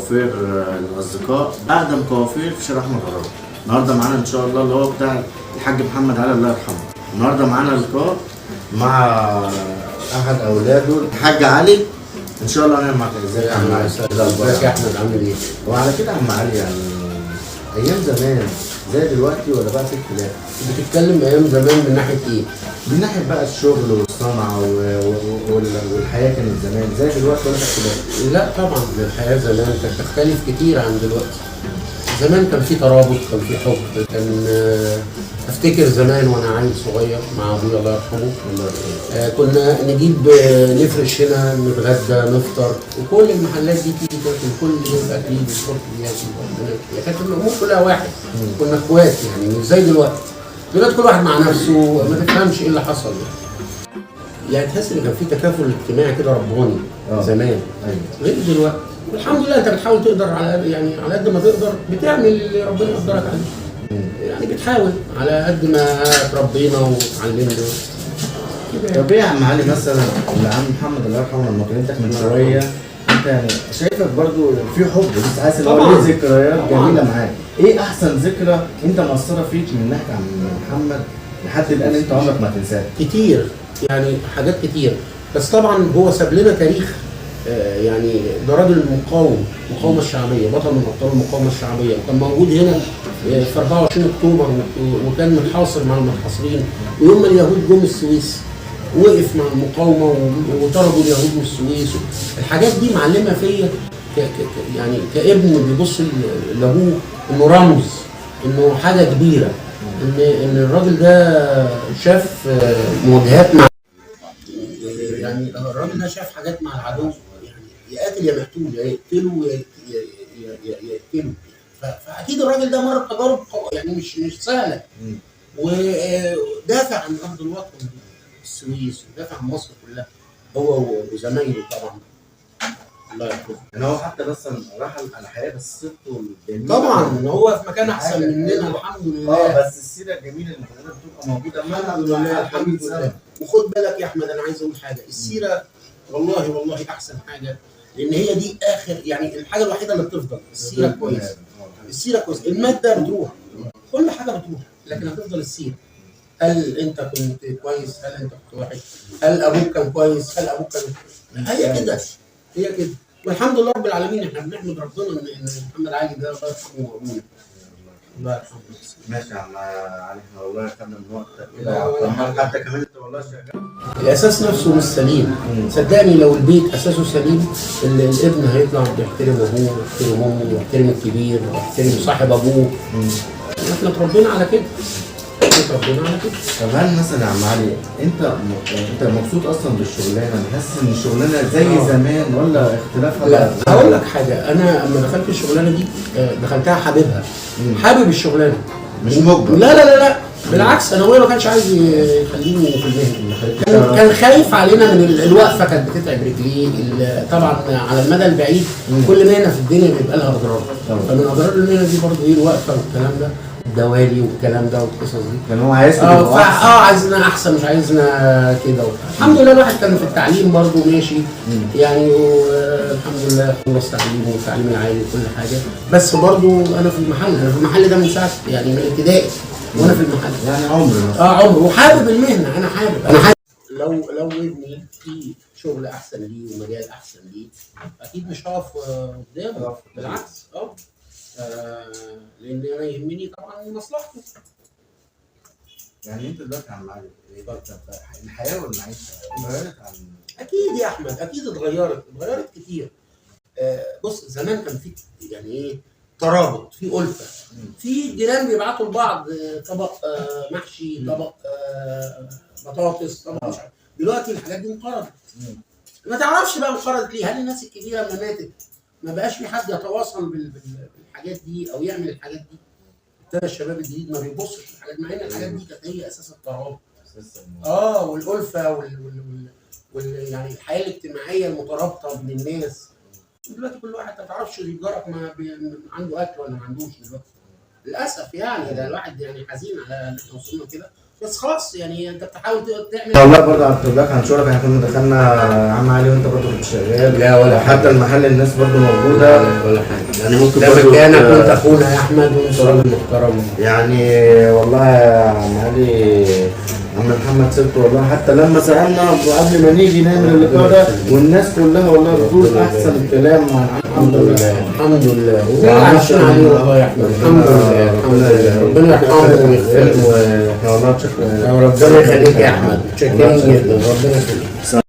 كوافير الاصدقاء، اقدم كوافير في شارع احمد عرابي. النهارده معانا ان شاء الله اللي هو بتاع الحاج محمد علي الله يرحمه. النهارده معانا لقاء مع احد اولاده الحاج علي. ان شاء الله هنعمل معاك. ازيك يا عم علي؟ ازيك يا احمد، عامل ايه؟ وعلى كده يا عم علي، يعني ايام زمان زي دلوقتي ولا بقى في اختلاف؟ بتتكلم ايام زمان من ناحيه ايه؟ من ناحيه بقى الشغل والصنعه والحياه كانت زمان زي دلوقتي ولا في اختلاف؟ لا طبعا الحياه زمان كانت تختلف كتير عن دلوقتي. زمان كان في ترابط، كان في حب، كان افتكر زمان وانا عيل صغير مع ابويا الله يرحمه. كنا نجيب نفرش هنا، نتغدى، نفطر، وكل المحلات دي تيجي تاكل كل يوم اكل، يجي الصبح ياكل. كانت الامور كلها واحد، كنا اخوات يعني، مش زي دلوقتي. دلوقتي كل واحد مع نفسه، ما تفهمش ايه اللي حصل يعني تحس ان كان في تكافل اجتماعي كده رباني زمان. ايوه غير دلوقتي. والحمد لله انت بتحاول تقدر على على قد ما تقدر بتعمل اللي ربنا يقدرك عليه. يعني بتحاول على قد ما اتربينا واتعلمنا كده. طب ايه يا عم علي مثلا اللي عم محمد الله يرحمه لما كلمتك من شويه، انت يعني شايفك برضو في حب لسه حاسس ان هو ليه ذكريات جميله معاك. ايه احسن ذكرى انت مأثره فيك من ناحيه عم محمد لحد الان انت عمرك ما تنساها؟ كتير يعني، حاجات كتير. بس طبعا هو ساب لنا تاريخ. يعني ده راجل مقاوم، المقاومه الشعبيه، بطل من ابطال المقاومه الشعبيه، وكان موجود هنا في 24 اكتوبر، وكان متحاصر مع المتحاصرين. ويوم ما اليهود جم السويس وقف مع المقاومه وطردوا اليهود من السويس. الحاجات دي معلمه فيا يعني كابن بيبص لابوه انه رمز، انه حاجه كبيره، ان الراجل ده شاف مواجهات مع، يعني الراجل ده شاف حاجات مع العدو، يعني يقاتل يا مقتول، يا يقتله يا يقتله. فاكيد الراجل ده مر بتجارب يعني مش سهله. ودافع عن ارض الوطن السويس، ودافع عن مصر كلها، هو وزمايله طبعا الله يرحمه. يعني هو حتى بس رحل على حياه بس سيرته الجميله طبعا هو في مكان احسن مننا الحمد لله. بس السيره الجميله اللي حضرتك بتبقى موجوده الحمد لله الحمد لله. وخد بالك يا احمد، انا عايز اقول حاجه، السيره والله احسن حاجه، لان هي دي اخر يعني الحاجه الوحيده اللي بتفضل. السيره كويسه، السيره كويسه، الماده بتروح، كل حاجه بتروح، لكن هتفضل السيره. هل انت كنت كويس؟ هل انت كنت وحش؟ هل ابوك كان كويس؟ هل ابوك كان، هي كده، هي كده. والحمد لله رب العالمين، احنا بنحمد ربنا ان محمد علي ده الله يرحمه وابونا. الله يرحمه. ماشي يا عم علي، احنا والله خدنا من وقتك كده حتى كمان انت والله شغال. الاساس نفسه مش سليم. صدقني لو البيت اساسه سليم، الابن هيطلع بيحترم ابوه ويحترم امه ويحترم الكبير ويحترم صاحب ابوه. احنا اتربينا على كده، اتربينا على كده. طب هل مثلا يا عم علي انت مبسوط اصلا بالشغلانه؟ حاسس ان الشغلانه زي زمان ولا اختلافها؟ لا هقول لك حاجه، انا لما دخلت الشغلانه دي دخلتها حاببها، حابب الشغلانه مش مجبر. لا بالعكس، انا ابويا ما كانش عايز يخليني في المهنه، كان خايف علينا من الوقفه، كانت بتتعب رجليه. طبعا على المدى البعيد كل مهنه في الدنيا بيبقى لها اضرار، فمن اضرار المهنه دي برضه ايه الوقفه والكلام ده، الدوالي والكلام ده والقصص دي. كان هو عايز عايزنا احسن، مش عايزنا كده. الحمد لله الواحد كان في التعليم برضه ماشي يعني، والحمد لله خلص تعليمه والتعليم العالي وكل حاجه. بس برضه انا في المحل ده من ساعه يعني من ابتدائي وانا في المحل، يعني عمر عمر، وحابب المهنه. انا حابب لو ابني في شغل احسن ليه ومجال احسن ليه، اكيد مش هقف قدامه، بالعكس. لان انا يهمني طبعا مصلحته. يعني انت دلوقتي يا عم علي الحياه والمعيشه اتغيرت عن؟ اكيد يا احمد، اكيد اتغيرت كتير. بص زمان كان في يعني ايه ترابط، في ألفة، في جيران بيبعتوا لبعض طبق محشي، طبق بطاطس، طبق مش عارف. دلوقتي الحاجات دي انقرضت. ما تعرفش بقى انقرضت ليه؟ هل الناس الكبيره لما ماتت ما بقاش في حد يتواصل بالحاجات دي او يعمل الحاجات دي؟ ابتدى الشباب الجديد ما بيبصش للحاجات، مع ان الحاجات دي كانت هي اساس الترابط. والألفة يعني الحياه الاجتماعيه المترابطه بين الناس. دلوقتي كل واحد ما تعرفش جارك عنده اكل ولا ما عندوش دلوقتي، للاسف يعني. ده الواحد يعني حزين على اللي احنا وصلنا كده، بس خلاص يعني انت بتحاول تعمل. والله برضه على الطلاق هنشوفك، احنا كنا دخلنا عم علي وانت برضه كنت شغال. لا ولا حتى المحل الناس برضه موجوده ولا حاجه يعني، ممكن ده ده مكانك برضه- وانت اخونا يا احمد وانت راجل محترم. يعني والله يا عم علي، عم محمد سبته والله، حتى لما سالنا قبل ما نيجي نعمل اللقاء ده والناس كلها والله بتقول احسن الكلام مع الحمد لله الحمد لله يعني عايشين عليه والله يا احمد. الحمد لله الحمد لله، ربنا يرحمه ويغفر له. واحنا والله شكرا. ربنا يخليك يا احمد، شكرا جدا، ربنا يخليك.